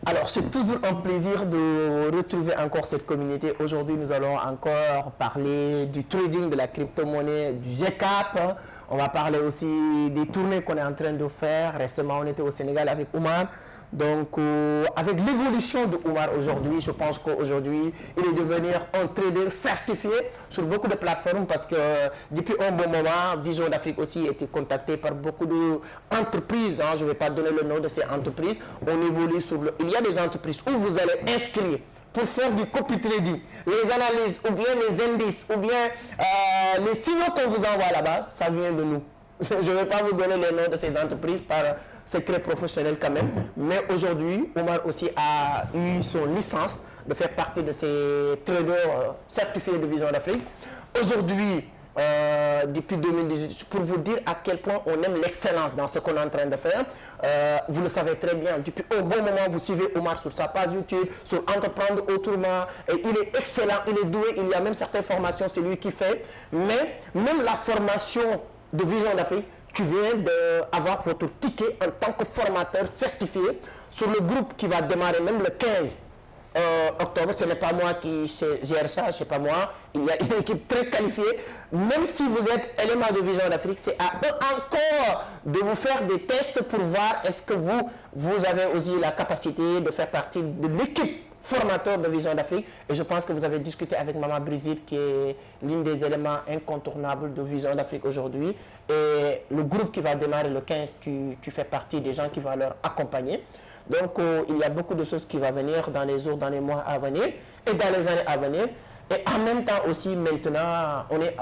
Alors, c'est toujours un plaisir de retrouver encore cette communauté. Aujourd'hui, nous allons encore parler du trading de la crypto-monnaie, du GCAP. On va parler aussi des tournées qu'on est en train de faire. Récemment, on était au Sénégal avec Oumar. Donc, avec l'évolution de Oumar aujourd'hui, je pense qu'aujourd'hui, il est devenu un trader certifié sur beaucoup de plateformes parce que depuis un bon moment, Vision d'Afrique aussi a été contacté par beaucoup d'entreprises. Je ne vais pas donner le nom de ces entreprises. On évolue sur le... Il y a des entreprises où vous allez inscrire pour faire du copy trading, les analyses ou bien les indices ou bien les signaux qu'on vous envoie là-bas, ça vient de nous. Je ne vais pas vous donner les noms de ces entreprises par secret professionnel quand même. Mais aujourd'hui, Oumar aussi a eu son licence de faire partie de ces traders certifiés de Vision d'Afrique. Aujourd'hui, depuis 2018, pour vous dire à quel point on aime l'excellence dans ce qu'on est en train de faire. Vous le savez très bien, depuis un bon moment, vous suivez Oumar sur sa page YouTube, sur Entreprendre Autrement. Et il est excellent, il est doué, il y a même certaines formations, c'est lui qui fait. Mais même la formation de Vision d'Afrique, tu viens d'avoir votre ticket en tant que formateur certifié sur le groupe qui va démarrer même le 15 octobre. Ce n'est pas moi qui gère ça, ce n'est pas moi. Il y a une équipe très qualifiée. Même si vous êtes élément de Vision d'Afrique, c'est à eux encore de vous faire des tests pour voir est-ce que vous avez aussi la capacité de faire partie de l'équipe formateur de Vision d'Afrique. Et je pense que vous avez discuté avec Maman Brigitte, qui est l'une des éléments incontournables de Vision d'Afrique aujourd'hui. Et le groupe qui va démarrer le 15, tu fais partie des gens qui vont leur accompagner. Donc, il y a beaucoup de choses qui vont venir dans les jours, dans les mois à venir et dans les années à venir. Et en même temps aussi, maintenant, on est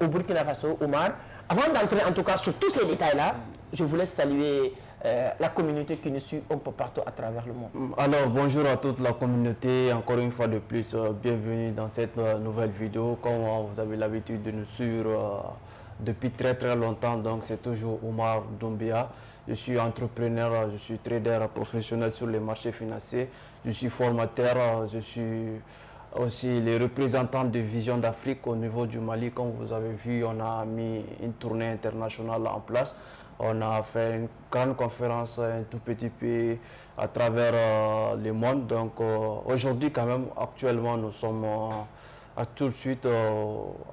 au Burkina Faso, Oumar. Avant d'entrer en tout cas sur tous ces détails-là, je voulais saluer la communauté qui nous suit un peu partout à travers le monde. Alors, bonjour à toute la communauté. Encore une fois de plus, bienvenue dans cette nouvelle vidéo. Comme vous avez l'habitude de nous suivre depuis très longtemps, donc c'est toujours Oumar Doumbia. Je suis entrepreneur, je suis trader professionnel sur les marchés financiers. Je suis formateur, je suis aussi les représentants de Vision d'Afrique au niveau du Mali. Comme vous avez vu, on a mis une tournée internationale en place. On a fait une grande conférence un tout petit peu à travers le monde. Donc aujourd'hui quand même, actuellement, nous sommes tout de suite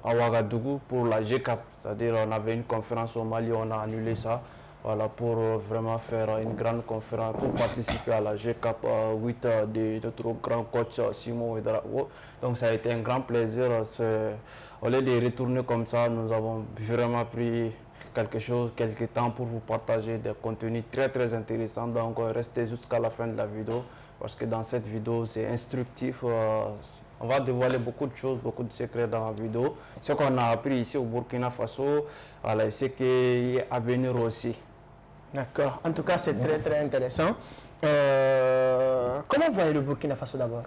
à Ouagadougou pour la GCAP. C'est-à-dire on avait une conférence au Mali, on a annulé ça. Voilà, pour vraiment faire une grande conférence, pour participer à la GCAP 8 de notre grand coach Simon Ouedraogo. Donc ça a été un grand plaisir. Au lieu de retourner comme ça, nous avons vraiment pris quelques temps pour vous partager des contenus très intéressants. Donc restez jusqu'à la fin de la vidéo parce que dans cette vidéo c'est instructif. On va dévoiler beaucoup de choses, beaucoup de secrets dans la vidéo. Ce qu'on a appris ici au Burkina Faso, voilà, c'est qu'il est à venir aussi. D'accord. En tout cas, c'est très intéressant. Comment voyez le Burkina Faso d'abord?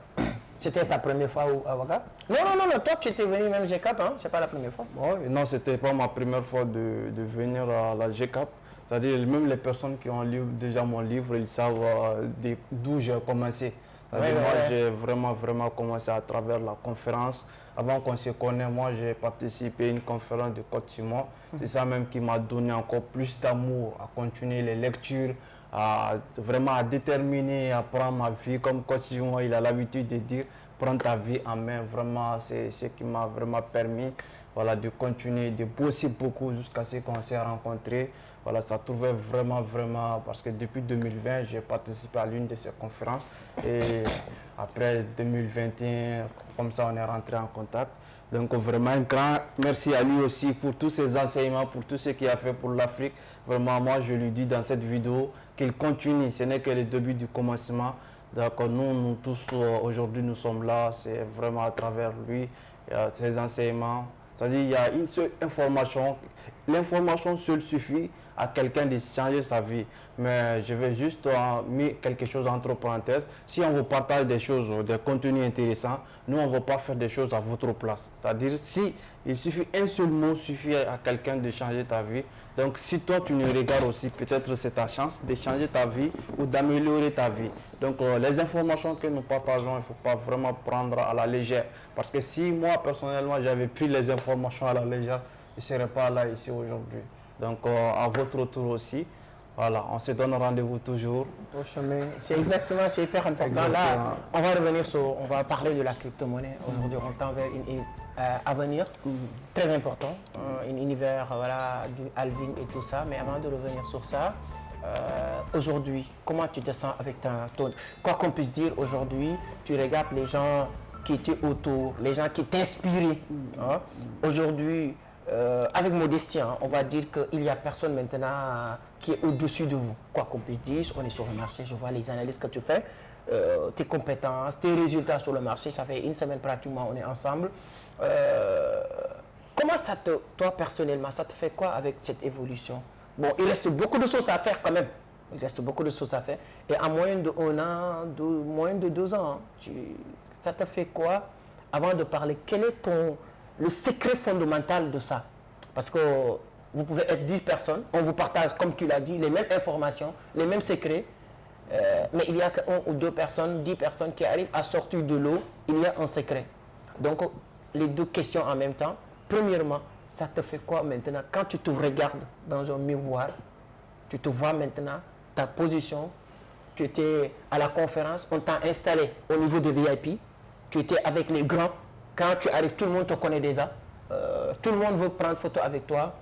C'était ta première fois à Ouaga? Non, toi tu étais venu même GCAP, hein? C'est pas la première fois. Ouais, non, c'était pas ma première fois de venir à la GCAP. C'est-à-dire même les personnes qui ont lu déjà mon livre, ils savent d'où j'ai commencé. Moi, j'ai vraiment commencé à travers la conférence. Avant qu'on se connaisse, moi, j'ai participé à une conférence de Coach Simon. C'est ça même qui m'a donné encore plus d'amour à continuer les lectures, à déterminer, à prendre ma vie. Comme Coach Simon, il a l'habitude de dire, prendre ta vie en main. Vraiment, c'est ce qui m'a vraiment permis, voilà, de continuer, de bosser beaucoup jusqu'à ce qu'on s'est rencontrés. Voilà, ça trouvait vraiment, parce que depuis 2020, j'ai participé à l'une de ces conférences et après 2021, comme ça, on est rentré en contact. Donc vraiment un grand merci à lui aussi pour tous ses enseignements, pour tout ce qu'il a fait pour l'Afrique. Vraiment, moi, je lui dis dans cette vidéo qu'il continue, ce n'est que le début du commencement. Donc nous tous, aujourd'hui, nous sommes là, c'est vraiment à travers lui, ses enseignements. C'est-à-dire qu'il y a une seule information, l'information seule suffit à quelqu'un de changer sa vie. Mais je vais juste mettre quelque chose entre parenthèses. Si on vous partage des choses, des contenus intéressants, nous on ne va pas faire des choses à votre place. C'est-à-dire si il suffit un seul mot suffit à quelqu'un de changer ta vie. Donc si toi tu nous regardes aussi, peut-être c'est ta chance de changer ta vie ou d'améliorer ta vie. Donc les informations que nous partageons, il ne faut pas vraiment prendre à la légère. Parce que si moi personnellement j'avais pris les informations à la légère, je ne serais pas là ici aujourd'hui. Donc à votre tour aussi, voilà, on se donne rendez-vous toujours. Au chemin. C'est exactement, c'est hyper important. Exactement. Là, on va revenir sur, on va parler de la crypto-monnaie. Aujourd'hui, on tend vers une avenir très important, un univers voilà, du halving et tout ça. Mais avant de revenir sur ça, aujourd'hui, comment tu te sens avec ton... Quoi qu'on puisse dire, aujourd'hui, tu regardes les gens qui étaient autour, les gens qui t'inspiraient. Hein. Aujourd'hui, avec modestie, hein, on va dire qu'il n'y a personne maintenant qui est au-dessus de vous. Quoi qu'on puisse dire, on est sur le marché, je vois les analyses que tu fais, tes compétences, tes résultats sur le marché, ça fait une semaine pratiquement, on est ensemble. Comment ça toi personnellement, ça te fait quoi avec cette évolution? Bon, il reste beaucoup de choses à faire quand même. Il reste beaucoup de choses à faire. Et en moyenne de 1 an, moyenne de 2 ans, hein, ça te fait quoi? Avant de parler, quel est le secret fondamental de ça? Parce que vous pouvez être 10 personnes, on vous partage, comme tu l'as dit, les mêmes informations, les mêmes secrets, mais il y a qu'une ou deux personnes, 10 personnes qui arrivent à sortir de l'eau, il y a un secret. Donc, les deux questions en même temps. Premièrement, ça te fait quoi maintenant quand tu te regardes dans un miroir, tu te vois maintenant, ta position, tu étais à la conférence, on t'a installé au niveau de VIP, tu étais avec les grands, quand tu arrives, tout le monde te connaît déjà, tout le monde veut prendre photo avec toi,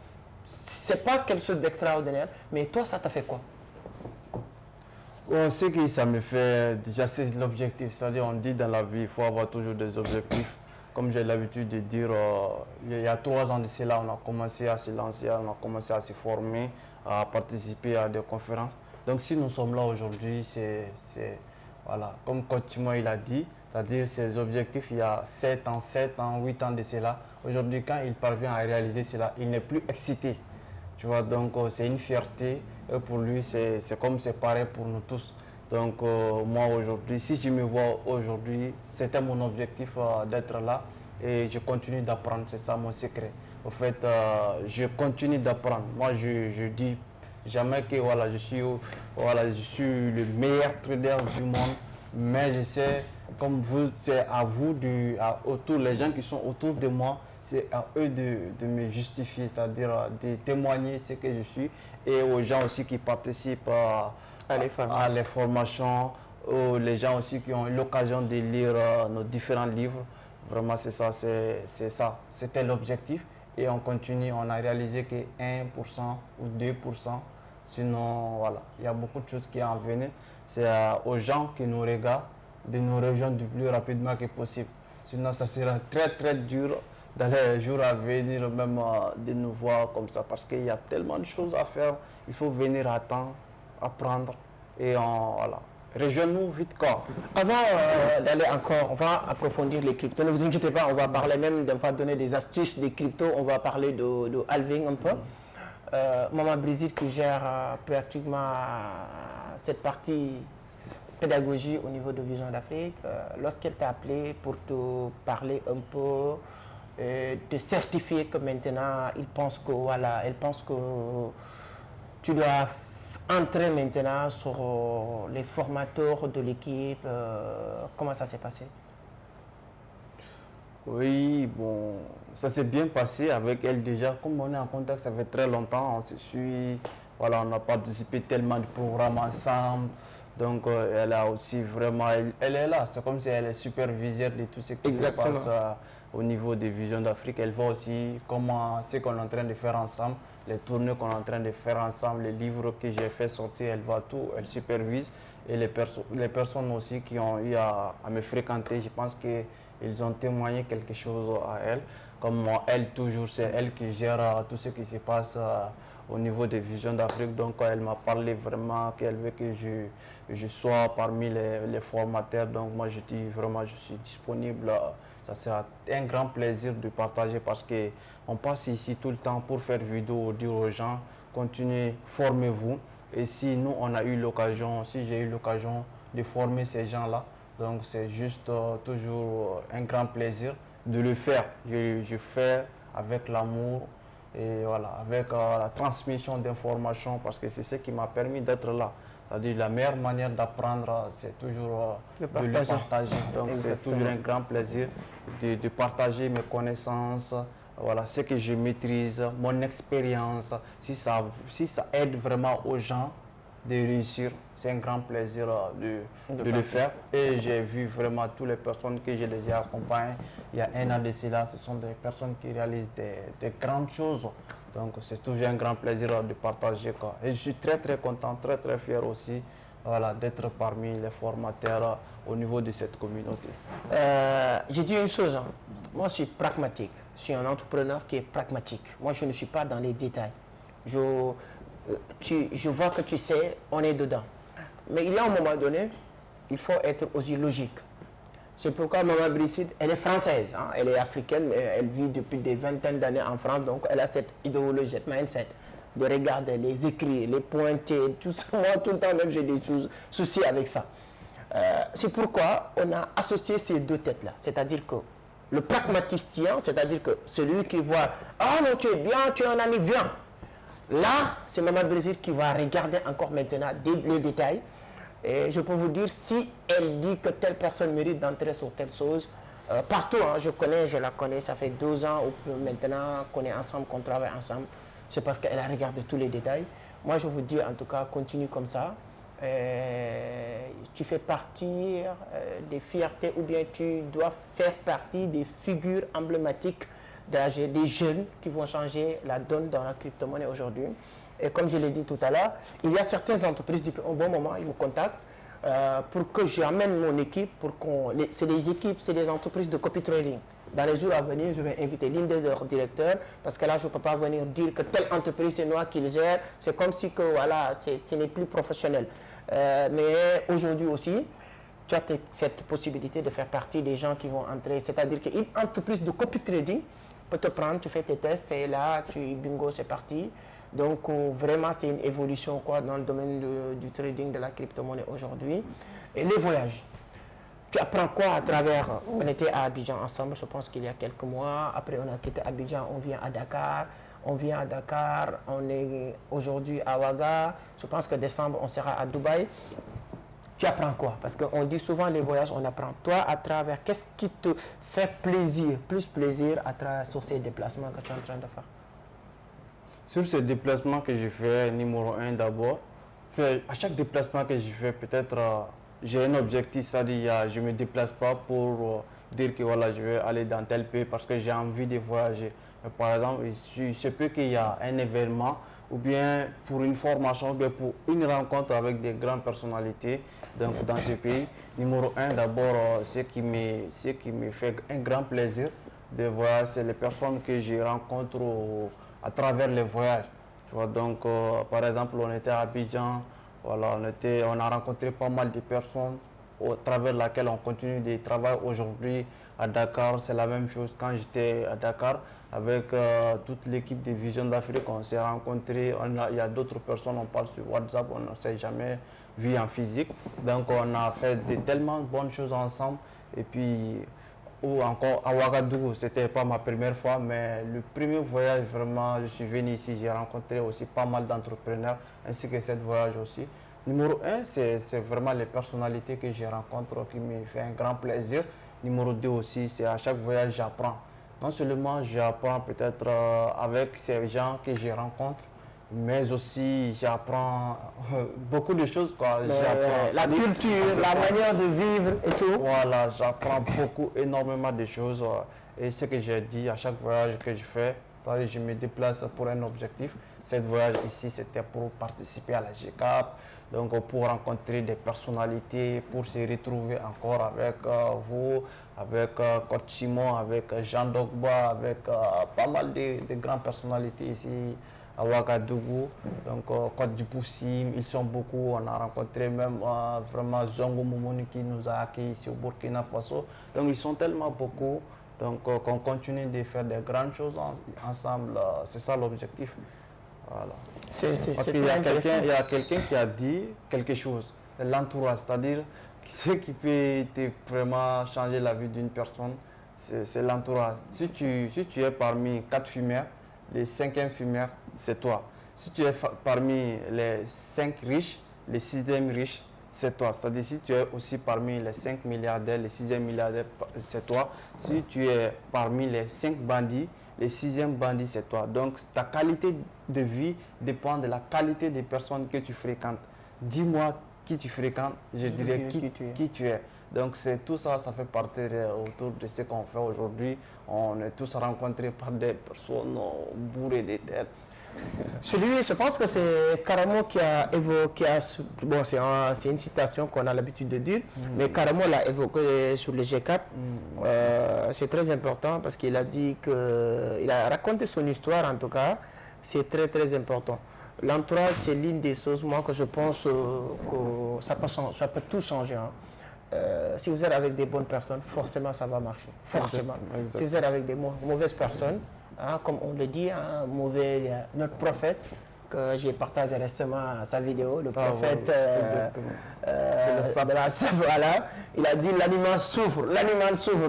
c'est pas quelque chose d'extraordinaire, mais toi, ça t'a fait quoi? Bon, ce que ça me fait, déjà, c'est l'objectif. C'est-à-dire, on dit dans la vie, il faut avoir toujours des objectifs. Comme j'ai l'habitude de dire, il y a 3 ans de cela, on a commencé à se lancer, on a commencé à se former, à participer à des conférences. Donc, si nous sommes là aujourd'hui, c'est voilà, comme Coach Mo, il a dit, c'est-à-dire ces objectifs, il y a 7 ans, 8 ans de cela. Aujourd'hui, quand il parvient à réaliser cela, il n'est plus excité. Tu vois, donc c'est une fierté. Et pour lui, c'est comme c'est pareil pour nous tous. Donc moi aujourd'hui, si je me vois aujourd'hui, c'était mon objectif d'être là. Et je continue d'apprendre, c'est ça mon secret. En fait, je continue d'apprendre. Moi, je dis jamais que voilà, je suis le meilleur trader du monde. Mais je sais, comme vous, c'est à vous, autour, les gens qui sont autour de moi, c'est à eux de me justifier, c'est-à-dire de témoigner ce que je suis, et aux gens aussi qui participent à les formations, aux les gens aussi qui ont eu l'occasion de lire nos différents livres. Vraiment, c'est ça, c'était l'objectif. Et on continue, on a réalisé que 1% ou 2%, sinon, voilà, il y a beaucoup de choses qui en venir. C'est aux gens qui nous regardent de nous rejoindre le plus rapidement que possible. Sinon, ça sera très, très dur dans les jours à venir, même de nous voir comme ça, parce qu'il y a tellement de choses à faire. Il faut venir à temps, apprendre, et voilà. Rejoignez-nous vite quoi. Avant d'aller encore, on va approfondir les cryptos. Ne vous inquiétez pas, on va parler même, on va donner des astuces des cryptos, on va parler de halving un peu. Maman Brigitte qui gère pratiquement cette partie pédagogie au niveau de Vision d'Afrique, lorsqu'elle t'a appelé pour te parler un peu, te certifier que maintenant, elle pense que tu dois entrer maintenant sur les formateurs de l'équipe. Comment ça s'est passé? Oui, bon, ça s'est bien passé avec elle déjà. Comme on est en contact, ça fait très longtemps, on se suit. Voilà, on a participé tellement de programmes ensemble. Donc, elle a aussi vraiment, elle est là. C'est comme si elle est superviseure de tout ce qui se passe au niveau des Visions d'Afrique. Elle voit aussi comment ce qu'on est en train de faire ensemble, les tournées qu'on est en train de faire ensemble, les livres que j'ai fait sortir, elle voit tout, elle supervise. Et les personnes aussi qui ont eu à me fréquenter, je pense qu'ils ont témoigné quelque chose à elle. Comme moi, elle, toujours, c'est elle qui gère tout ce qui se passe au niveau des Visions d'Afrique. Donc, elle m'a parlé vraiment qu'elle veut que je sois parmi les formateurs. Donc, moi, je dis vraiment, je suis disponible. Ça sera un grand plaisir de partager parce qu'on passe ici tout le temps pour faire vidéo, dire aux gens, continuez, formez-vous. Et si nous, on a eu l'occasion, si j'ai eu l'occasion de former ces gens-là, donc c'est juste toujours un grand plaisir de le faire. Je fais avec l'amour et voilà, avec la transmission d'informations parce que c'est ce qui m'a permis d'être là. C'est-à-dire la meilleure manière d'apprendre, c'est toujours de le partager. Donc c'est toujours un grand plaisir de partager mes connaissances, voilà, ce que je maîtrise, mon expérience. Si ça aide vraiment aux gens, de réussir. C'est un grand plaisir de le faire. Et j'ai vu vraiment toutes les personnes que je les ai accompagnées il y a un an de cela. Ce sont des personnes qui réalisent des grandes choses. Donc c'est toujours un grand plaisir de partager, quoi. Et je suis très très content, très très fier aussi, voilà, d'être parmi les formateurs au niveau de cette communauté. J'ai dit une chose, hein. Moi je suis pragmatique, je suis un entrepreneur qui est pragmatique. Moi je ne suis pas dans les détails. Je vois que tu sais, on est dedans. Mais il y a un moment donné, il faut être aussi logique. C'est pourquoi Maman Brigitte, elle est française, hein. Elle est africaine, mais elle vit depuis des vingtaines d'années en France, donc elle a cette idéologie, cette mindset de regarder les écrits, les pointer, tout ça. Moi, tout le temps, même j'ai des soucis avec ça. C'est pourquoi on a associé ces deux têtes-là, c'est-à-dire que le pragmaticien, c'est-à-dire que celui qui voit « Ah non, tu es bien, tu es un ami, viens !» Là, c'est Maman Brigitte qui va regarder encore maintenant les détails. Et je peux vous dire, si elle dit que telle personne mérite d'entrer sur telle chose, partout, hein, je la connais, ça fait 12 ans ou maintenant qu'on est ensemble, qu'on travaille ensemble, c'est parce qu'elle a regardé tous les détails. Moi, je vous dis en tout cas, continue comme ça. Tu fais partie des fiertés ou bien tu dois faire partie des figures emblématiques des jeunes qui vont changer la donne dans la crypto-monnaie aujourd'hui. Et comme je l'ai dit tout à l'heure, il y a certaines entreprises depuis un bon moment, ils me contactent pour que j'amène mon équipe, c'est des équipes, c'est des entreprises de copy trading. Dans les jours à venir, je vais inviter l'une de leurs directeurs parce que là, je ne peux pas venir dire que telle entreprise, c'est moi qui le gère. C'est comme si que, voilà, ce n'est plus professionnel. Mais aujourd'hui aussi, tu as cette possibilité de faire partie des gens qui vont entrer. C'est-à-dire qu'une entreprise de copy trading peut te prendre, tu fais tes tests et là, bingo, c'est parti. Donc, vraiment, c'est une évolution quoi, dans le domaine du trading de la crypto-monnaie aujourd'hui. Et les voyages. Tu apprends quoi à travers... On était à Abidjan ensemble, je pense qu'il y a quelques mois. Après, on a quitté Abidjan, on vient à Dakar. On est aujourd'hui à Ouaga. Je pense que décembre, on sera à Dubaï. Tu apprends quoi? Parce qu'on dit souvent les voyages, on apprend. Toi, à travers, qu'est-ce qui te fait plaisir, plus plaisir sur ces déplacements que tu es en train de faire? Sur ce déplacement que je fais, numéro 1 d'abord, c'est à chaque déplacement que je fais, peut-être j'ai un objectif, c'est-à-dire je ne me déplace pas pour dire que voilà, je vais aller dans tel pays parce que j'ai envie de voyager. Mais par exemple, il se peut qu'il y a un événement ou bien pour une formation ou bien pour une rencontre avec des grandes personnalités donc, dans ce pays. Numéro 1 d'abord, ce qui me fait un grand plaisir de voyager, c'est les personnes que je rencontre à travers les voyages. Tu vois, donc, par exemple, on était à Abidjan, voilà, on a rencontré pas mal de personnes au travers laquelle on continue de travailler aujourd'hui à Dakar. C'est la même chose quand j'étais à Dakar avec toute l'équipe de Vision d'Afrique. On s'est rencontrés, il y a d'autres personnes, on parle sur WhatsApp, on ne s'est jamais vu en physique. Donc, on a fait tellement de bonnes choses ensemble. Et puis, ou encore à Ouagadougou, c'était pas ma première fois, mais le premier voyage, vraiment, je suis venu ici, j'ai rencontré aussi pas mal d'entrepreneurs, ainsi que cette voyage aussi. Numéro 1, c'est vraiment les personnalités que je rencontre qui me fait un grand plaisir. Numéro 2 aussi, c'est à chaque voyage, j'apprends. Non seulement j'apprends peut-être avec ces gens que je rencontre, mais aussi j'apprends beaucoup de choses, quoi. La culture, la manière de vivre et tout. Voilà, j'apprends beaucoup, énormément de choses. Et ce que j'ai dit à chaque voyage que je fais, je me déplace pour un objectif. Cette voyage ici, c'était pour participer à la GCAP, donc pour rencontrer des personnalités, pour se retrouver encore avec vous, avec Coach Simon, avec Jean Dogba, avec pas mal de grandes personnalités ici à Ouagadougou, donc Côte du Poussim, ils sont beaucoup. On a rencontré même vraiment Zongo Momoni qui nous a accueillis ici au Burkina Faso. Donc ils sont tellement beaucoup, donc qu'on continue de faire des grandes choses ensemble. C'est ça l'objectif. Voilà. Parce qu'il y a quelqu'un qui a dit quelque chose, l'entourage, c'est-à-dire ce qui peut vraiment changer la vie d'une personne, c'est l'entourage. Si tu es parmi 4 fumeurs, les 5e fumeur, c'est toi. Si tu es parmi les 5 riches, les 6e riches, c'est toi. C'est-à-dire si tu es aussi parmi les 5 milliardaires, les 6e milliardaires, c'est toi. Si tu es parmi les 5 bandits, les 6e bandits, c'est toi. Donc ta qualité de vie dépend de la qualité des personnes que tu fréquentes. dis-moi qui tu fréquentes, je dirais qui tu es. Donc c'est tout ça, ça fait partie autour de ce qu'on fait aujourd'hui. On est tous rencontrés par des personnes bourrées de têtes. Je pense que c'est Karamo qui a évoqué, bon c'est une citation qu'on a l'habitude de dire, mais Karamo l'a évoqué sur le GCAP. C'est très important parce qu'il a dit que, il a raconté son histoire en tout cas, c'est très très important. L'entourage c'est l'une des choses, moi que je pense que ça peut tout changer. Hein. Si vous êtes avec des bonnes personnes, forcément ça va marcher. Forcément. Exactement. Si vous êtes avec des mauvaises personnes, hein, comme on le dit, hein, notre prophète, que j'ai partagé récemment sa vidéo, le prophète voilà, il a dit l'animal souffre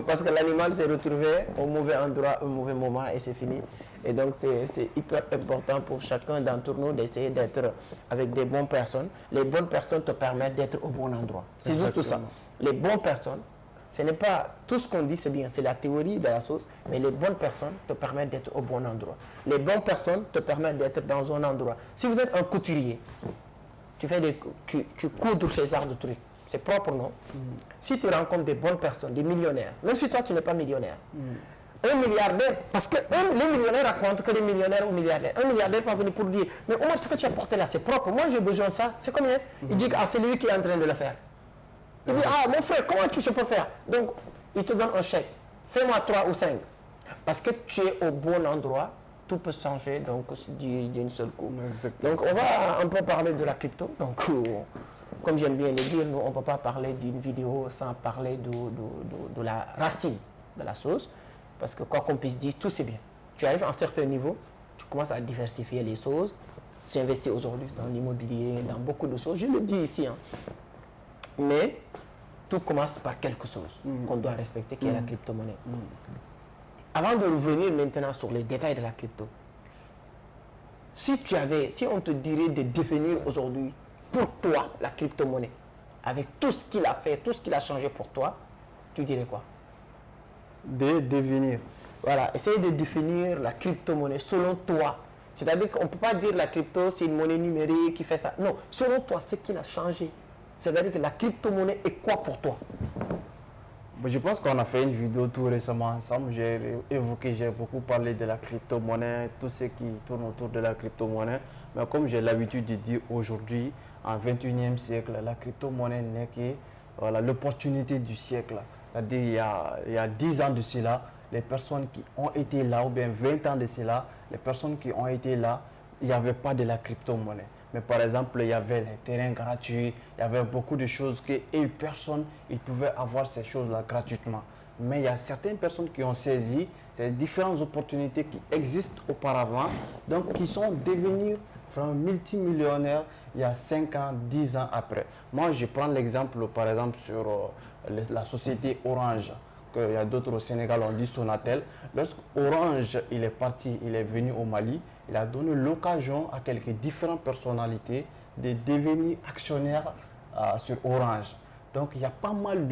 parce que l'animal s'est retrouvé au mauvais endroit, au mauvais moment et c'est fini. Et donc c'est hyper important pour chacun d'entre nous d'essayer d'être avec des bonnes personnes. Les bonnes personnes te permettent d'être au bon endroit. C'est juste tout ça. Les bonnes personnes, ce n'est pas tout ce qu'on dit, c'est bien, c'est la théorie de la chose, mais les bonnes personnes te permettent d'être au bon endroit. Les bonnes personnes te permettent d'être dans un endroit. Si vous êtes un couturier, tu coudres ces genres de trucs, c'est propre, non? Si tu rencontres des bonnes personnes, des millionnaires, même si toi tu n'es pas millionnaire, un milliardaire, parce que les millionnaires racontent que des millionnaires ou milliardaires. Un milliardaire peut venir pour dire, mais Omar, ce que tu as porté là, c'est propre, moi j'ai besoin de ça, c'est combien? Il dit, ah, c'est lui qui est en train de le faire. Il dit, ah, mon frère, comment tu sais pas faire? Donc, il te donne un chèque. Fais-moi 3 ou 5. Parce que tu es au bon endroit, tout peut changer donc d'une seule coup. Donc, on va un peu parler de la crypto. Donc, comme j'aime bien le dire, nous, on ne peut pas parler d'une vidéo sans parler de la racine de la chose. Parce que quoi qu'on puisse dire, tout c'est bien. Tu arrives à un certain niveau, tu commences à diversifier les choses. J'ai investi aujourd'hui dans l'immobilier, dans beaucoup de choses. Je le dis ici. Hein. Mais tout commence par quelque chose qu'on doit respecter, qui est la crypto-monnaie. Avant de revenir maintenant sur les détails de la crypto, si on te dirait de définir aujourd'hui pour toi la crypto-monnaie, avec tout ce qu'il a fait, tout ce qu'il a changé pour toi, tu dirais quoi? De devenir. Voilà, essaye de définir la crypto-monnaie selon toi. C'est-à-dire qu'on ne peut pas dire la crypto, c'est une monnaie numérique qui fait ça. Non, selon toi, ce qui a changé. C'est-à-dire que la crypto-monnaie est quoi pour toi? Je pense qu'on a fait une vidéo tout récemment ensemble. J'ai beaucoup parlé de la crypto-monnaie, tout ce qui tourne autour de la crypto-monnaie. Mais comme j'ai l'habitude de dire aujourd'hui, en 21e siècle, la crypto-monnaie n'est que l'opportunité du siècle. C'est-à-dire il y a 10 ans de cela, les personnes qui ont été là, ou bien 20 ans de cela, les personnes qui ont été là, il n'y avait pas de la crypto-monnaie. Mais par exemple, il y avait les terrains gratuits, il y avait beaucoup de choses et personne, ils pouvaient avoir ces choses-là gratuitement. Mais il y a certaines personnes qui ont saisi ces différentes opportunités qui existent auparavant, donc qui sont devenues vraiment multimillionnaires il y a 5 ans, 10 ans après. Moi, je prends l'exemple, par exemple, sur la société Orange. Il y a d'autres au Sénégal, on dit Sonatel. Lorsque Orange il est parti, il est venu au Mali, il a donné l'occasion à quelques différentes personnalités de devenir actionnaires sur Orange. Donc il y a pas mal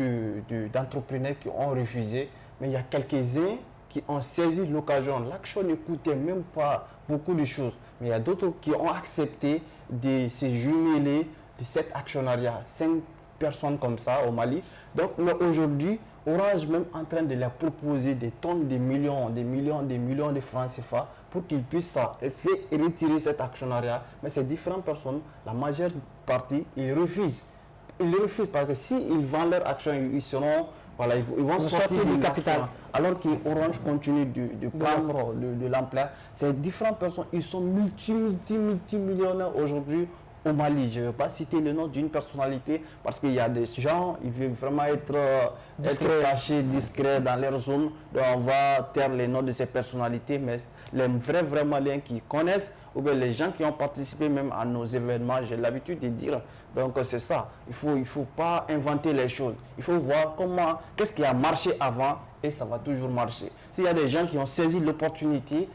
d'entrepreneurs qui ont refusé, mais il y a quelques-uns qui ont saisi l'occasion. L'action ne coûtait même pas beaucoup de choses, mais il y a d'autres qui ont accepté de se jumeler de cet actionnariat. 5 personnes comme ça au Mali. Donc aujourd'hui, Orange même en train de leur proposer des tonnes de millions, des millions de francs CFA pour qu'ils puissent retirer cet actionnariat. Mais ces différentes personnes, la majeure partie, ils refusent. Ils refusent parce que s'ils vendent leur action, ils seront, voilà, ils vont sortir du capital. Alors qu'Orange continue de prendre de l'ampleur. Ces différentes personnes, ils sont multimillionnaires aujourd'hui au Mali. Je ne vais pas citer le nom d'une personnalité parce qu'il y a des gens, ils veulent vraiment être cachés, discrets dans leur zone. Donc on va taire les noms de ces personnalités, mais les vrais Maliens qui connaissent, ou bien les gens qui ont participé même à nos événements, j'ai l'habitude de dire. Donc c'est ça, il faut pas inventer les choses. Il faut voir qu'est-ce qui a marché avant et ça va toujours marcher. S'il y a des gens qui ont saisi l'opportunité,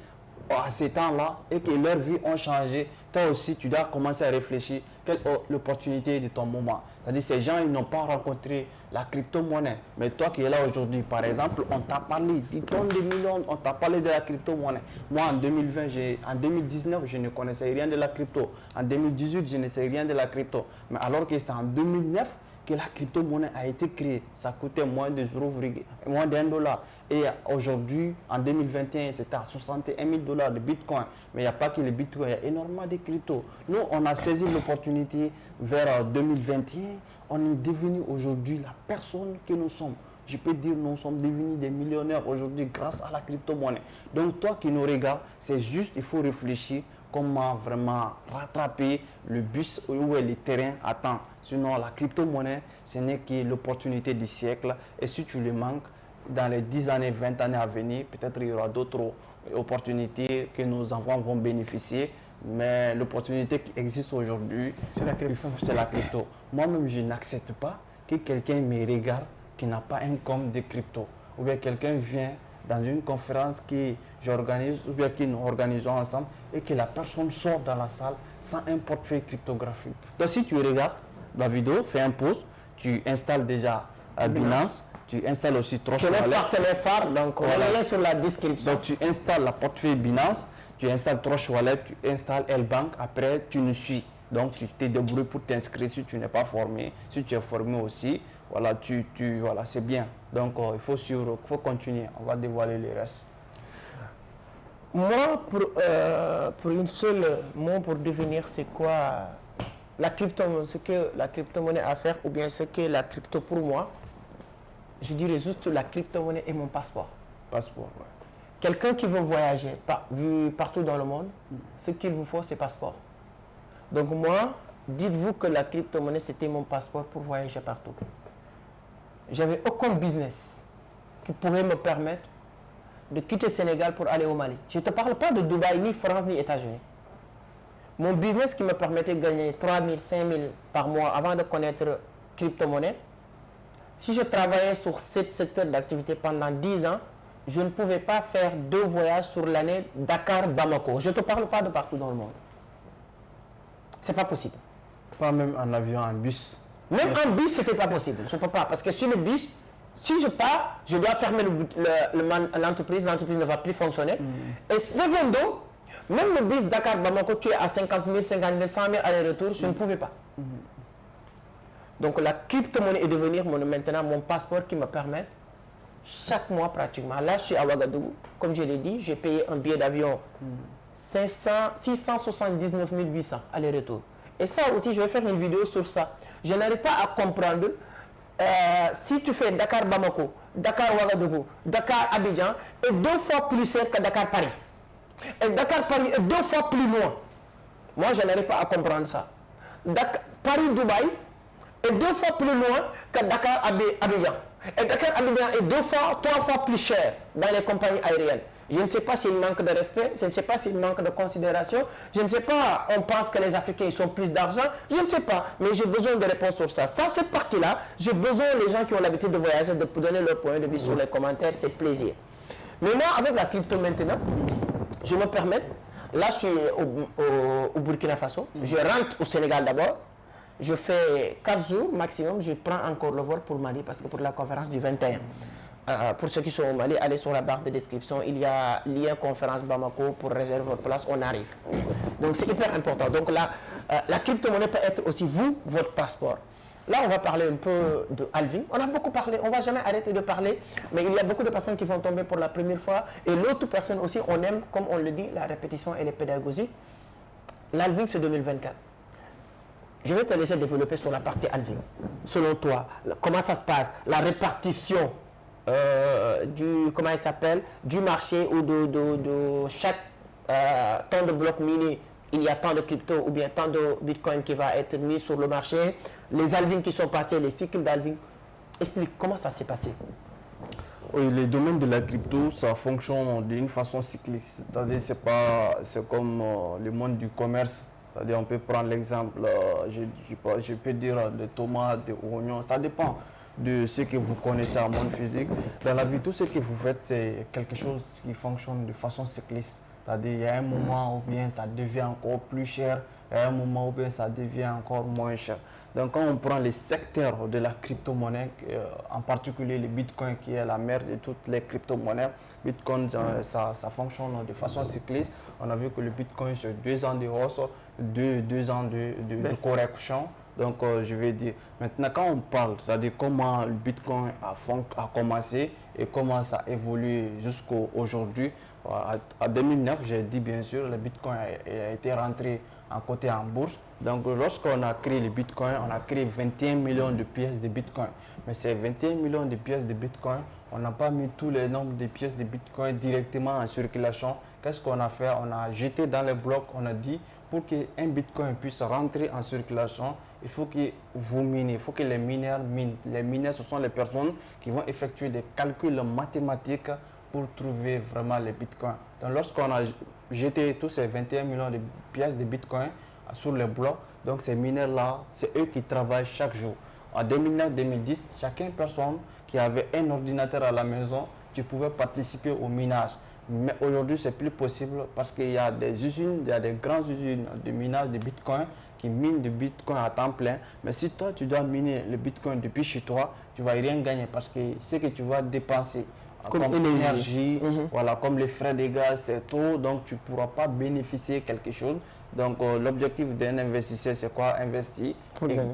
à ces temps-là et que leurs vies ont changé, toi aussi, tu dois commencer à réfléchir quelle est l'opportunité de ton moment. C'est-à-dire ces gens, ils n'ont pas rencontré la crypto-monnaie. Mais toi qui es là aujourd'hui, par exemple, on t'a parlé, des tonnes de millions, on t'a parlé de la crypto-monnaie. Moi, en 2020, en 2019, je ne connaissais rien de la crypto. En 2018, je ne sais rien de la crypto. Mais alors que c'est en 2009 que la crypto-monnaie a été créée. Ça coûtait moins de moins d'$1. Et aujourd'hui, en 2021, c'était à 61 000 $ de Bitcoin. Mais il n'y a pas que le Bitcoin, il y a énormément de crypto. Nous, on a saisi l'opportunité vers 2021. On est devenu aujourd'hui la personne que nous sommes. Je peux dire nous sommes devenus des millionnaires aujourd'hui grâce à la crypto-monnaie. Donc toi qui nous regardes, c'est juste, il faut réfléchir comment vraiment rattraper le bus où est le terrain à temps. Sinon, la crypto-monnaie, ce n'est que l'opportunité du siècle. Et si tu le manques, dans les 10 années, 20 années à venir, peut-être il y aura d'autres opportunités que nos enfants vont bénéficier. Mais l'opportunité qui existe aujourd'hui, c'est la crypto. Moi-même, je n'accepte pas que quelqu'un me regarde qui n'a pas un compte de crypto. Ou bien quelqu'un vient dans une conférence que j'organise ou bien que nous organisons ensemble et que la personne sort dans la salle sans un portefeuille cryptographique. Donc si tu regardes la vidéo, fais un pause, tu installes déjà Binance, tu installes aussi Trust Wallet. C'est le partenaire phare, donc on va aller sur la description. Donc tu installes la portefeuille Binance, tu installes Trust Wallet, tu installes L-Bank, après tu nous suis. Donc tu te débrouilles pour t'inscrire si tu n'es pas formé. Si tu es formé aussi, voilà, voilà, c'est bien. Donc il faut suivre, il faut continuer. On va dévoiler le reste. Moi, pour une seule mot pour devenir, c'est quoi la crypto, ce que la crypto-monnaie a à faire, ou bien ce que la crypto pour moi, je dirais juste la crypto-monnaie est mon passeport. Passeport, ouais. Quelqu'un qui veut voyager partout dans le monde, ce qu'il vous faut, c'est passeport. Donc moi, dites-vous que la crypto-monnaie, c'était mon passeport pour voyager partout. J'avais aucun business qui pourrait me permettre de quitter le Sénégal pour aller au Mali. Je ne te parle pas de Dubaï, ni France, ni États-Unis. Mon business qui me permettait de gagner 3 000, 5 000 par mois avant de connaître crypto-monnaie, si je travaillais sur ce secteur d'activité pendant 10 ans, je ne pouvais pas faire 2 voyages sur l'année Dakar-Bamako. Je ne te parle pas de partout dans le monde. C'est pas possible. Pas même en avion, en bus. Même en bus, ce n'était pas possible. Je ne peux pas. Parce que sur le bus, si je pars, je dois fermer l'entreprise. L'entreprise ne va plus fonctionner. Et secondo, même le bus Dakar-Bamako, tu es à 50 000, 50 000, 100 000 aller-retour, je ne pouvais pas. Donc la crypto-monnaie est devenue maintenant mon passeport qui me permet chaque mois pratiquement. Là, je suis à Ouagadougou. Comme je l'ai dit, j'ai payé un billet d'avion 679 800 aller-retour. Et ça aussi, je vais faire une vidéo sur ça. Je n'arrive pas à comprendre si tu fais Dakar-Bamako, Dakar-Ouagadougou, Dakar-Abidjan est 2 fois plus cher que Dakar-Paris. Et Dakar-Paris est 2 fois plus loin. Moi, je n'arrive pas à comprendre ça. Paris-Dubaï est 2 fois plus loin que Dakar-Abidjan. Et Dakar-Abidjan est 2 fois, 3 fois plus cher dans les compagnies aériennes. Je ne sais pas s'il manque de respect, je ne sais pas s'il manque de considération, je ne sais pas, on pense que les Africains ils ont plus d'argent, je ne sais pas, mais j'ai besoin de réponses sur ça. Ça, cette partie-là, j'ai besoin des gens qui ont l'habitude de voyager, de donner leur point de vue sur les commentaires, c'est plaisir. Mais moi, avec la crypto maintenant, je me permets, là je suis au Burkina Faso, je rentre au Sénégal d'abord, je fais 4 jours maximum, je prends encore le vol pour Mali, parce que pour la conférence du 21. Pour ceux qui sont au Mali, allez sur la barre de description, il y a lien conférence Bamako pour réserver votre place, on arrive. Donc c'est hyper important. Donc la crypto-monnaie peut être aussi vous, votre passeport. Là, on va parler un peu de halving. On a beaucoup parlé, on ne va jamais arrêter de parler, mais il y a beaucoup de personnes qui vont tomber pour la première fois. Et l'autre personne aussi, on aime, comme on le dit, la répétition et les pédagogies. L'halving, c'est 2024. Je vais te laisser développer sur la partie halving. Selon toi, comment ça se passe? La répartition comment il s'appelle, du marché ou de chaque tant de blocs mini, il y a tant de crypto ou bien tant de bitcoin qui va être mis sur le marché, les halvings qui sont passés, les cycles d'halving. Explique comment ça s'est passé. Oui, les domaines de la crypto, ça fonctionne d'une façon cyclique. C'est-à-dire, c'est comme le monde du commerce. C'est-à-dire, on peut prendre l'exemple, je peux dire des tomates, des oignons, ça dépend de ce que vous connaissez en monde physique. Dans la vie, tout ce que vous faites, c'est quelque chose qui fonctionne de façon cycliste. C'est-à-dire, il y a un moment où bien ça devient encore plus cher, il y a un moment où bien ça devient encore moins cher. Donc, quand on prend les secteurs de la crypto-monnaie, en particulier le Bitcoin qui est la mère de toutes les crypto-monnaies, Bitcoin, ça fonctionne de façon cycliste. On a vu que le Bitcoin, sur 2 ans de hausse, 2 ans de correction. Donc, je vais dire, maintenant, quand on parle, c'est-à-dire comment le Bitcoin a commencé et comment ça a évolué jusqu'à aujourd'hui. En 2009, j'ai dit bien sûr, le Bitcoin a été rentré en côté en bourse. Donc, lorsqu'on a créé le Bitcoin, on a créé 21 millions de pièces de Bitcoin. Mais ces 21 millions de pièces de Bitcoin, on n'a pas mis tous les nombres de pièces de Bitcoin directement en circulation. Qu'est-ce qu'on a fait? On a jeté dans les blocs, on a dit, pour qu'un Bitcoin puisse rentrer en circulation, il faut que vous minez, il faut que les mineurs minent. Les mineurs, ce sont les personnes qui vont effectuer des calculs mathématiques pour trouver vraiment les bitcoins. Donc, lorsqu'on a jeté tous ces 21 millions de pièces de bitcoin sur les blocs, donc ces mineurs-là, c'est eux qui travaillent chaque jour. En 2009-2010, chacune personne qui avait un ordinateur à la maison, tu pouvais participer au minage. Mais aujourd'hui, ce n'est plus possible parce qu'il y a des usines, il y a des grandes usines de minage de bitcoin qui minent du bitcoin à temps plein. Mais si toi, tu dois miner le bitcoin depuis chez toi, tu ne vas rien gagner parce que ce que tu vas dépenser comme énergie, voilà, comme les frais de gaz, c'est tout, donc tu ne pourras pas bénéficier de quelque chose. Donc l'objectif d'un investisseur, c'est quoi? Investir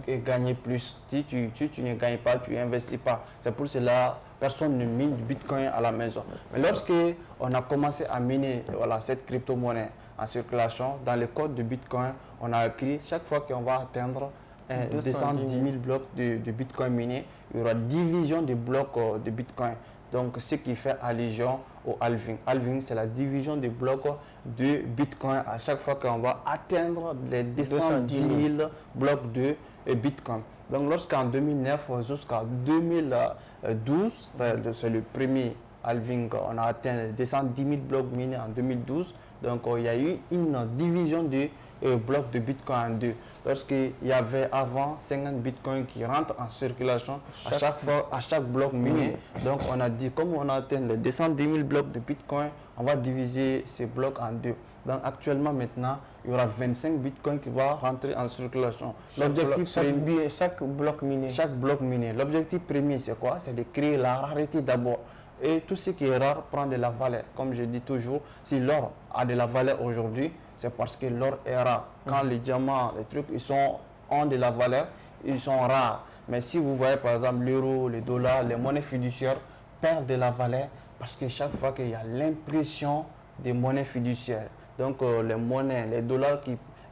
et gagner plus. Si tu ne gagnes pas, tu n'investis pas. C'est pour cela personne ne mine du bitcoin à la maison. Mais lorsqu'on a commencé à miner cette crypto-monnaie en circulation, dans le code de bitcoin, on a écrit chaque fois qu'on va atteindre 210 000 blocs de bitcoin minés, il y aura division de blocs de bitcoin. Donc, ce qui fait allusion au halving. Halving, c'est la division des blocs de Bitcoin à chaque fois qu'on va atteindre les 210 000 blocs de Bitcoin. Donc, lorsqu'en 2009 jusqu'en 2012, c'est le premier halving, on a atteint les 210 000 blocs minés en 2012. Donc, il y a eu une division de blocs de Bitcoin en deux. Lorsqu'il y avait avant 50 Bitcoins qui rentrent en circulation à chaque bloc miné. Donc on a dit, comme on a atteint les 210 000 blocs de Bitcoin, on va diviser ces blocs en deux. Donc actuellement maintenant, il y aura 25 Bitcoins qui vont rentrer en circulation. Chaque bloc miné. Chaque bloc miné. L'objectif premier, c'est quoi? C'est de créer la rareté d'abord. Et tout ce qui est rare prend de la valeur. Comme je dis toujours, si l'or a de la valeur aujourd'hui, c'est parce que l'or est rare. Quand les diamants, les trucs, ont de la valeur, ils sont rares. Mais si vous voyez par exemple l'euro, le dollar, les monnaies fiduciaires perdent de la valeur parce que chaque fois qu'il y a l'impression des monnaies fiduciaires, donc les monnaies, les dollars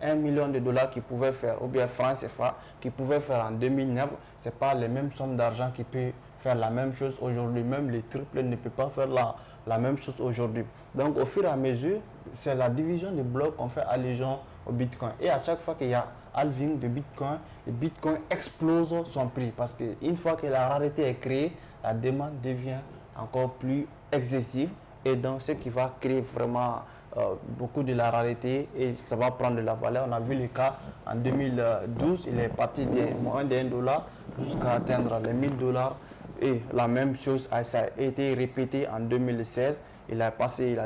1 million de dollars qu'ils pouvaient faire, ou bien francs CFA, qu'ils pouvaient faire en 2009, ce n'est pas les mêmes sommes d'argent qui peuvent faire la même chose aujourd'hui. Même les triples ne peuvent pas faire la même chose aujourd'hui. Donc, au fur et à mesure, c'est la division des blocs qu'on fait allusion au Bitcoin. Et à chaque fois qu'il y a halving de Bitcoin, le Bitcoin explose son prix. Parce qu'une fois que la rareté est créée, la demande devient encore plus excessive. Et donc, ce qui va créer vraiment beaucoup de la rareté et ça va prendre de la valeur. On a vu le cas en 2012, il est parti de moins d'1 dollar jusqu'à atteindre les 1000 dollars. Et la même chose, ça a été répété en 2016. Il a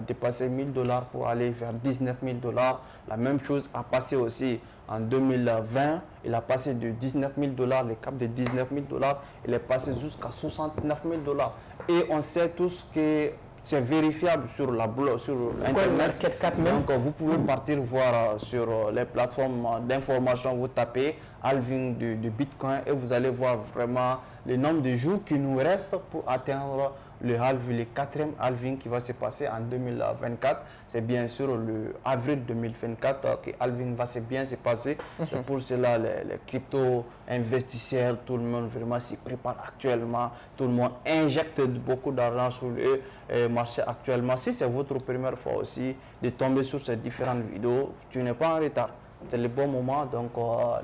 dépassé 1000 dollars pour aller vers 19 000 dollars. La même chose a passé aussi en 2020. Il a passé de 19 000 dollars, le cap de 19 000 dollars. Il est passé jusqu'à 69 000 dollars. Et on sait tous que c'est vérifiable sur Internet. Donc, vous pouvez partir voir sur les plateformes d'information, vous tapez halving de Bitcoin et vous allez voir vraiment le nombre de jours qui nous restent pour atteindre le 4e halving qui va se passer en 2024. C'est bien sûr le avril 2024 que halving va bien se passer. C'est pour cela les crypto-investisseurs, tout le monde vraiment s'y prépare actuellement. Tout le monde injecte beaucoup d'argent sur le marché actuellement. Si c'est votre première fois aussi de tomber sur ces différentes vidéos, tu n'es pas en retard. C'est le bon moment, donc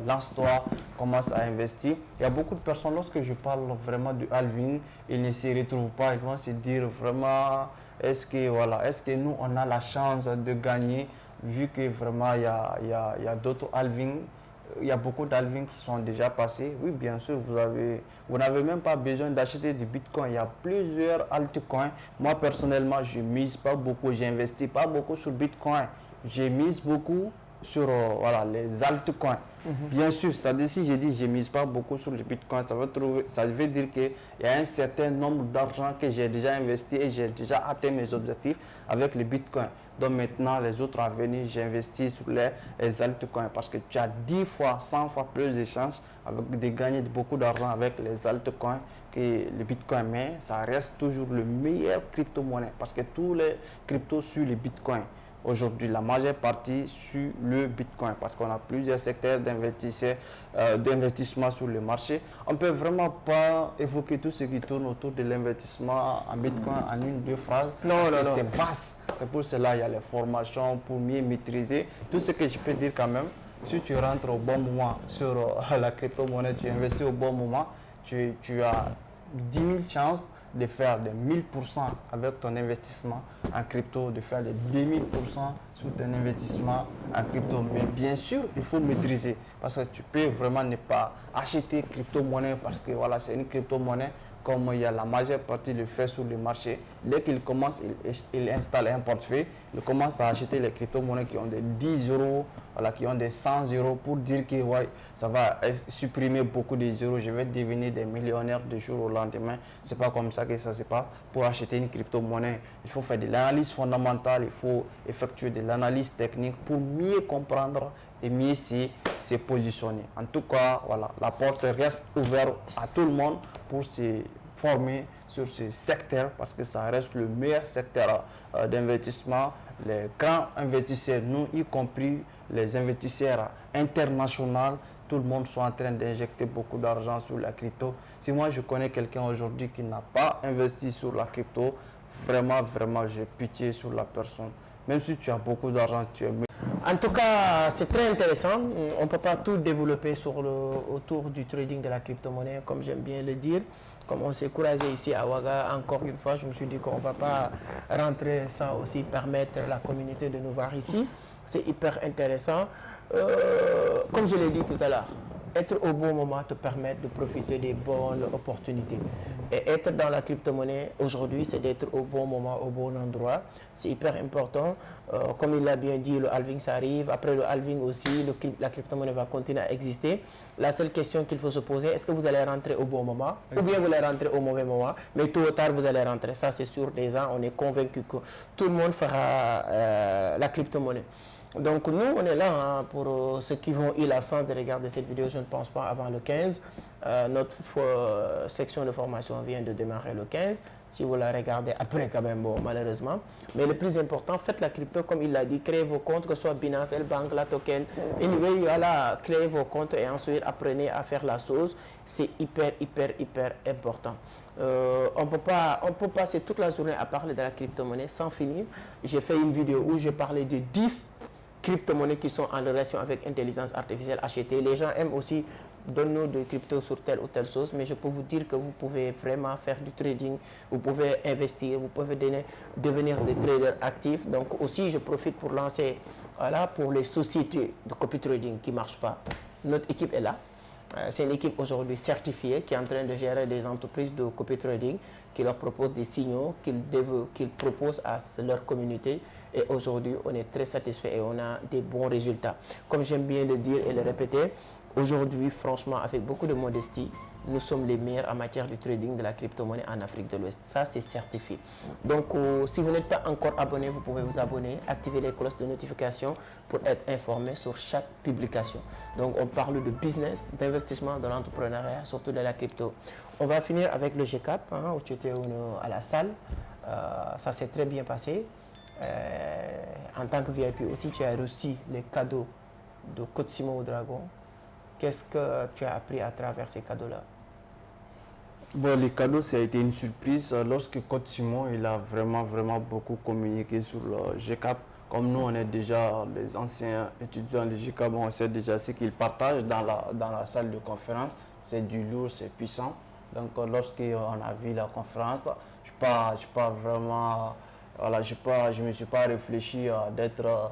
lance-toi, commence à investir. Il y a beaucoup de personnes, lorsque je parle vraiment du halving, ils ne se retrouvent pas, ils vont se dire vraiment, est-ce que nous, on a la chance de gagner, vu que vraiment il y a d'autres halving il y a beaucoup d'Alvin qui sont déjà passés. Oui, bien sûr, vous n'avez même pas besoin d'acheter du Bitcoin. Il y a plusieurs altcoins. Moi, personnellement, je ne mise pas beaucoup, je n'investis pas beaucoup sur Bitcoin. Je mise beaucoup sur voilà, les altcoins. Bien sûr, c'est-à-dire si je dis je ne mise pas beaucoup sur le Bitcoin, ça veut dire qu'il y a un certain nombre d'argent que j'ai déjà investi et j'ai déjà atteint mes objectifs avec le Bitcoin. Donc maintenant, les autres à venir, j'investis sur les altcoins parce que tu as 10 fois, 100 fois plus de chances de gagner beaucoup d'argent avec les altcoins que le Bitcoin. Mais ça reste toujours le meilleur crypto-monnaie parce que tous les cryptos sur le Bitcoin. Aujourd'hui, la majeure partie sur le Bitcoin parce qu'on a plusieurs secteurs d'investissement sur le marché. On ne peut vraiment pas évoquer tout ce qui tourne autour de l'investissement en Bitcoin en une ou deux phrases. Non. C'est vaste. C'est pour cela qu'il y a les formations pour mieux maîtriser. Tout ce que je peux dire quand même, si tu rentres au bon moment sur la crypto-monnaie, tu investis au bon moment, tu as 10 000 chances de faire des 1000% avec ton investissement en crypto, de faire des 2000% sur ton investissement en crypto. Mais bien sûr, il faut maîtriser parce que tu peux vraiment ne pas acheter crypto-monnaie parce que voilà, c'est une crypto-monnaie comme il y a la majeure partie le fait sur le marché. Dès qu'il commence, il installe un portefeuille, il commence à acheter les crypto-monnaies qui ont des 10 euros, voilà, qui ont des 100 euros pour dire que ouais, ça va supprimer beaucoup de euros, je vais devenir des millionnaires du jour au lendemain. C'est pas comme ça que ça se passe. Pour acheter une crypto-monnaie, il faut faire de l'analyse fondamentale, il faut effectuer de l'analyse technique pour mieux comprendre et mieux se positionner. En tout cas, voilà, la porte reste ouverte à tout le monde pour se former sur ce secteur parce que ça reste le meilleur secteur d'investissement. Les grands investisseurs, nous y compris les investisseurs internationaux, tout le monde soit en train d'injecter beaucoup d'argent sur la crypto. Si moi je connais quelqu'un aujourd'hui qui n'a pas investi sur la crypto, vraiment, j'ai pitié sur la personne. Même si tu as beaucoup d'argent, tu es... En tout cas, c'est très intéressant. On ne peut pas tout développer autour du trading de la crypto-monnaie, comme j'aime bien le dire. Comme on s'est encouragé ici à Ouaga, encore une fois, je me suis dit qu'on ne va pas rentrer sans aussi permettre à la communauté de nous voir ici. C'est hyper intéressant. Comme je l'ai dit tout à l'heure, être au bon moment te permet de profiter des bonnes opportunités. Et être dans la crypto-monnaie aujourd'hui, c'est d'être au bon moment, au bon endroit. C'est hyper important. Comme il l'a bien dit, le halving, ça arrive. Après le halving aussi, la crypto-monnaie va continuer à exister. La seule question qu'il faut se poser, est-ce que vous allez rentrer au bon moment ou bien vous allez rentrer au mauvais moment? Mais tôt ou tard, vous allez rentrer. Ça, c'est sûr. Déjà, on est convaincu que tout le monde fera la crypto-monnaie. Donc nous, on est là hein, pour ceux qui vont eu la chance de regarder cette vidéo, je ne pense pas avant le 15. Notre section de formation vient de démarrer le 15. Si vous la regardez après quand même, bon, malheureusement. Mais le plus important, faites la crypto comme il l'a dit, créez vos comptes, que ce soit Binance, Elbank, la token. Anyway, voilà, créez vos comptes et ensuite apprenez à faire la chose. C'est hyper important. On peut passer toute la journée à parler de la crypto-monnaie sans finir. J'ai fait une vidéo où j'ai parlé de 10 crypto-monnaies qui sont en relation avec l'intelligence artificielle achetée. Les gens aiment aussi donner des cryptos sur telle ou telle chose, mais je peux vous dire que vous pouvez vraiment faire du trading, vous pouvez investir, vous pouvez devenir des traders actifs. Donc aussi, je profite pour lancer, voilà, pour les sociétés de copy trading qui ne marchent pas. Notre équipe est là. C'est une équipe aujourd'hui certifiée qui est en train de gérer des entreprises de copy trading qui leur proposent des signaux qu'ils proposent à leur communauté. Et aujourd'hui, on est très satisfait et on a des bons résultats. Comme j'aime bien le dire et le répéter, aujourd'hui, franchement, avec beaucoup de modestie, nous sommes les meilleurs en matière de trading de la crypto-monnaie en Afrique de l'Ouest. Ça, c'est certifié. Donc, si vous n'êtes pas encore abonné, vous pouvez vous abonner, activer les cloches de notification pour être informé sur chaque publication. Donc, on parle de business, d'investissement, de l'entrepreneuriat, surtout de la crypto. On va finir avec le GCAP, hein, où tu étais à la salle. Ça s'est très bien passé. En tant que VIP aussi, tu as reçu les cadeaux de Coach Simon Dragon. Qu'est-ce que tu as appris à travers ces cadeaux-là? Bon, les cadeaux, ça a été une surprise. Lorsque Coach Simon, il a vraiment beaucoup communiqué sur le GCAP. Comme nous, on est déjà les anciens étudiants du GCAP, on sait déjà ce qu'il partage dans la salle de conférence. C'est du lourd, c'est puissant. Donc, lorsqu'on a vu la conférence, je ne me suis pas réfléchi d'être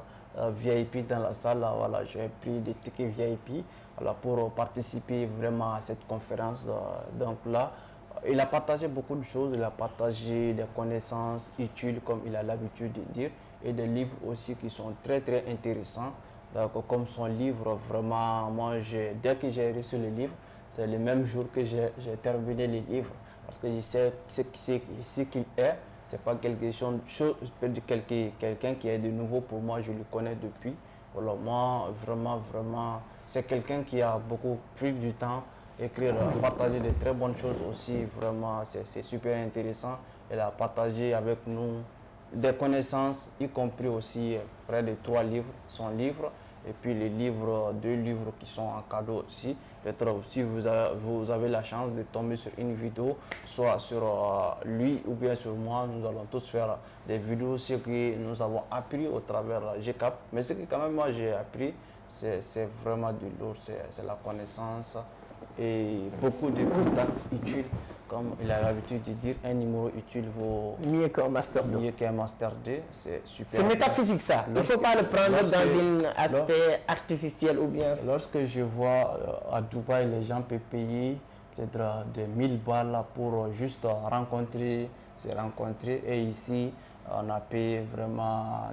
VIP dans la salle. Voilà, j'ai pris des tickets VIP voilà, pour participer vraiment à cette conférence. Donc là, il a partagé beaucoup de choses, il a partagé des connaissances utiles, comme il a l'habitude de dire, et des livres aussi qui sont très très intéressants. Donc, comme son livre, vraiment, moi, dès que j'ai reçu le livre, c'est le même jour que j'ai terminé les livres. Parce que je sais ce qu'il est. C'est pas quelque chose, quelqu'un qui est de nouveau pour moi, je le connais depuis. Alors moi, vraiment, c'est quelqu'un qui a beaucoup pris du temps, écrire, partager de très bonnes choses aussi. Vraiment, c'est super intéressant. Elle a partagé avec nous des connaissances, y compris aussi près de 3 livres, son livre. Et puis les livres, 2 livres qui sont en cadeau aussi. Peut-être si vous avez la chance de tomber sur une vidéo, soit sur lui ou bien sur moi, nous allons tous faire des vidéos sur ce que nous avons appris au travers de GCAP. Mais ce que quand même moi j'ai appris, c'est vraiment du lourd, c'est la connaissance et beaucoup de contacts utiles. Comme il a l'habitude de dire, un numéro utile vaut mieux qu'un Master 2. Mieux qu'un Master 2, c'est super. C'est métaphysique ça. Il ne faut pas le prendre dans un aspect artificiel ou bien... Lorsque je vois à Dubaï, les gens peuvent payer peut-être des 1000 balles pour juste se rencontrer. Et ici, on a payé vraiment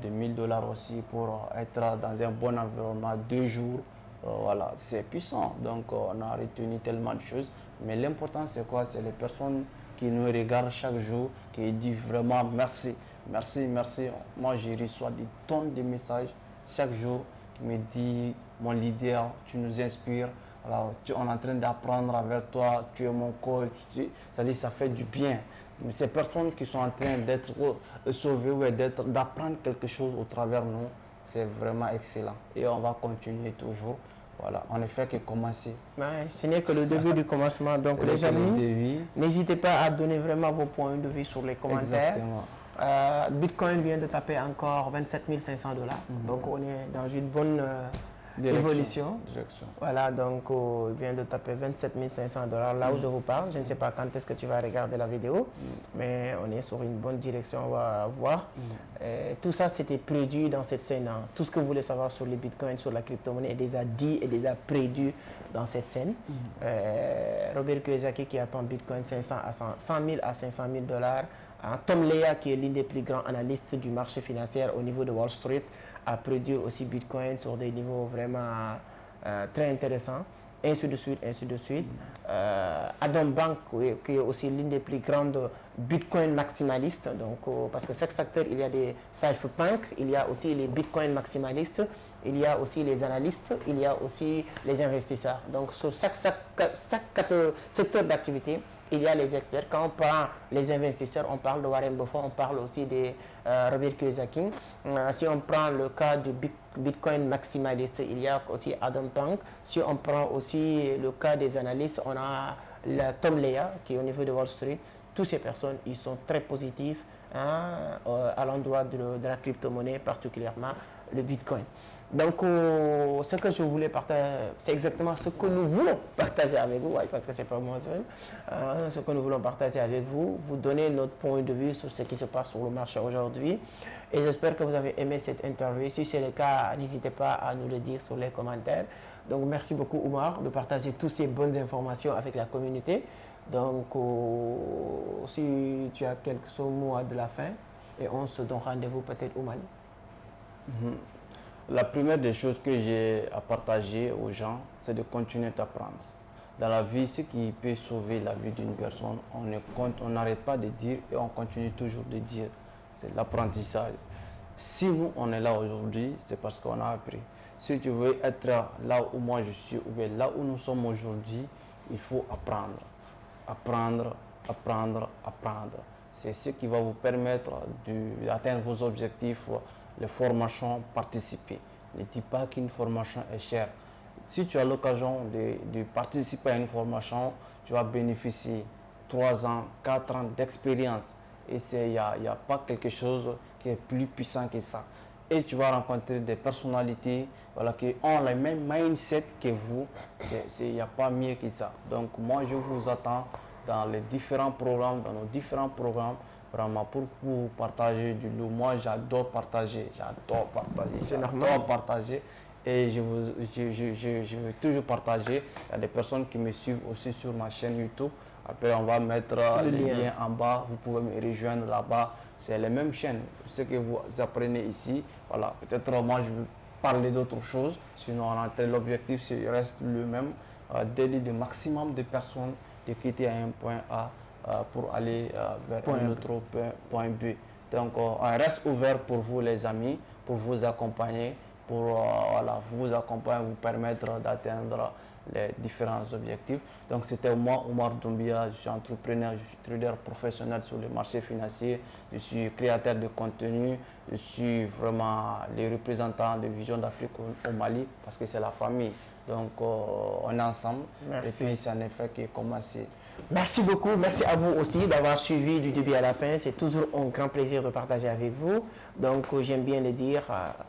de 1000 dollars aussi pour être dans un bon environnement 2 jours. Voilà, c'est puissant. Donc, on a retenu tellement de choses. Mais l'important, c'est quoi? C'est les personnes qui nous regardent chaque jour, qui disent vraiment merci, merci, merci. Moi, je reçois des tonnes de messages chaque jour qui me disent, mon leader, tu nous inspires. Alors, on est en train d'apprendre avec toi, tu es mon coach. C'est-à-dire, ça fait du bien. Ces personnes qui sont en train d'être sauvées ou d'apprendre quelque chose au travers de nous, c'est vraiment excellent. Et on va continuer toujours. Voilà, on ne fait que commencer. Ouais, ce n'est que le début du commencement. Donc, les amis, n'hésitez pas à donner vraiment vos points de vue sur les commentaires. Exactement. Bitcoin vient de taper encore 27 500 dollars. Donc, on est dans une bonne évolution. Voilà, donc il vient de taper 27 500 dollars là où je vous parle. Je ne sais pas quand est-ce que tu vas regarder la vidéo, mais on est sur une bonne direction, on va voir. Tout ça, c'était prédit dans cette scène. Hein. Tout ce que vous voulez savoir sur les bitcoins, sur la crypto-monnaie est déjà dit et déjà prédit dans cette scène. Robert Kiyosaki qui attend bitcoin 100 000 à 500 000 dollars. Tom Lea, qui est l'un des plus grands analystes du marché financier au niveau de Wall Street, a produit aussi Bitcoin sur des niveaux vraiment très intéressants, ainsi de suite, ainsi de suite. Adam Bank, qui est aussi l'une des plus grandes Bitcoin maximalistes, donc, parce que chaque secteur, il y a des cypherpunks, il y a aussi les Bitcoin maximalistes, il y a aussi les analystes, il y a aussi les investisseurs. Donc, sur chaque secteur d'activité, il y a les experts. Quand on parle les investisseurs, on parle de Warren Buffett, on parle aussi de Robert Kiyosaki. Si on prend le cas du Bitcoin maximaliste, il y a aussi Adam Bank. Si on prend aussi le cas des analystes, on a Tom Lea qui est au niveau de Wall Street. Toutes ces personnes, ils sont très positifs à l'endroit de la crypto-monnaie, particulièrement le Bitcoin. Donc, ce que je voulais partager, c'est exactement ce que nous voulons partager avec vous, parce que ce n'est pas moi seul. Ce que nous voulons partager avec vous, vous donner notre point de vue sur ce qui se passe sur le marché aujourd'hui. Et j'espère que vous avez aimé cette interview. Si c'est le cas, n'hésitez pas à nous le dire sur les commentaires. Donc, merci beaucoup, Oumar, de partager toutes ces bonnes informations avec la communauté. Donc, si tu as quelques mots de la fin, et on se donne rendez-vous peut-être au Mali. La première des choses que j'ai à partager aux gens, c'est de continuer d'apprendre. Dans la vie, ce qui peut sauver la vie d'une personne, on n'arrête pas de dire et on continue toujours de dire. C'est l'apprentissage. Si nous, on est là aujourd'hui, c'est parce qu'on a appris. Si tu veux être là où moi je suis, ou bien là où nous sommes aujourd'hui, il faut apprendre. Apprendre, apprendre, apprendre. C'est ce qui va vous permettre d'atteindre vos objectifs. Les formations, participer. Ne dis pas qu'une formation est chère. Si tu as l'occasion de participer à une formation, tu vas bénéficier 3 ans, 4 ans d'expérience. Et il n'y a pas quelque chose qui est plus puissant que ça. Et tu vas rencontrer des personnalités qui ont le même mindset que vous. Il n'y a pas mieux que ça. Donc moi, je vous attends dans les différents programmes, dans nos différents programmes. Vraiment pour partager du lot. Moi, j'adore partager. C'est normal. J'adore partager. et je vais toujours partager. Il y a des personnes qui me suivent aussi sur ma chaîne YouTube. Après, on va mettre le lien en bas. Vous pouvez me rejoindre là-bas. C'est les mêmes chaînes. Ce que vous apprenez ici, voilà. Peut-être moi, je vais parler d'autres choses. Sinon, l'objectif reste le même. D'aider le maximum de personnes de quitter à un point A pour aller vers un autre point B. Donc, on reste ouvert pour vous, les amis, pour vous accompagner, pour vous accompagner, vous permettre d'atteindre les différents objectifs. Donc, c'était moi, Omar Doumbia. Je suis entrepreneur, je suis trader professionnel sur le marché financier, je suis créateur de contenu, je suis vraiment le représentant de Vision d'Afrique au Mali, parce que c'est la famille. Donc, on est ensemble. Merci. Et puis, ça n'est fait que commencer. Merci beaucoup. Merci à vous aussi d'avoir suivi du début à la fin. C'est toujours un grand plaisir de partager avec vous. Donc, j'aime bien le dire,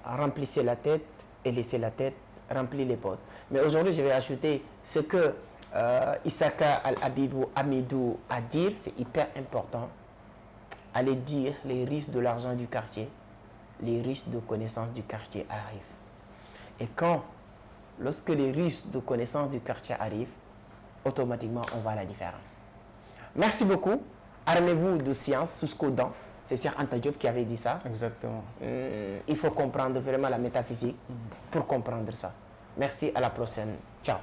remplissez la tête et laissez la tête remplir les postes. Mais aujourd'hui, je vais ajouter ce que Issaka Al-Habibou Amidou a dit. C'est hyper important. Allez dire les riches de l'argent du quartier, les riches de connaissances du quartier arrivent. Et lorsque les riches de connaissances du quartier arrivent, automatiquement, on voit la différence. Merci beaucoup. Armez-vous de science sous Skodan. C'est Cheikh Anta Diop qui avait dit ça. Exactement. Il faut comprendre vraiment la métaphysique pour comprendre ça. Merci, à la prochaine. Ciao.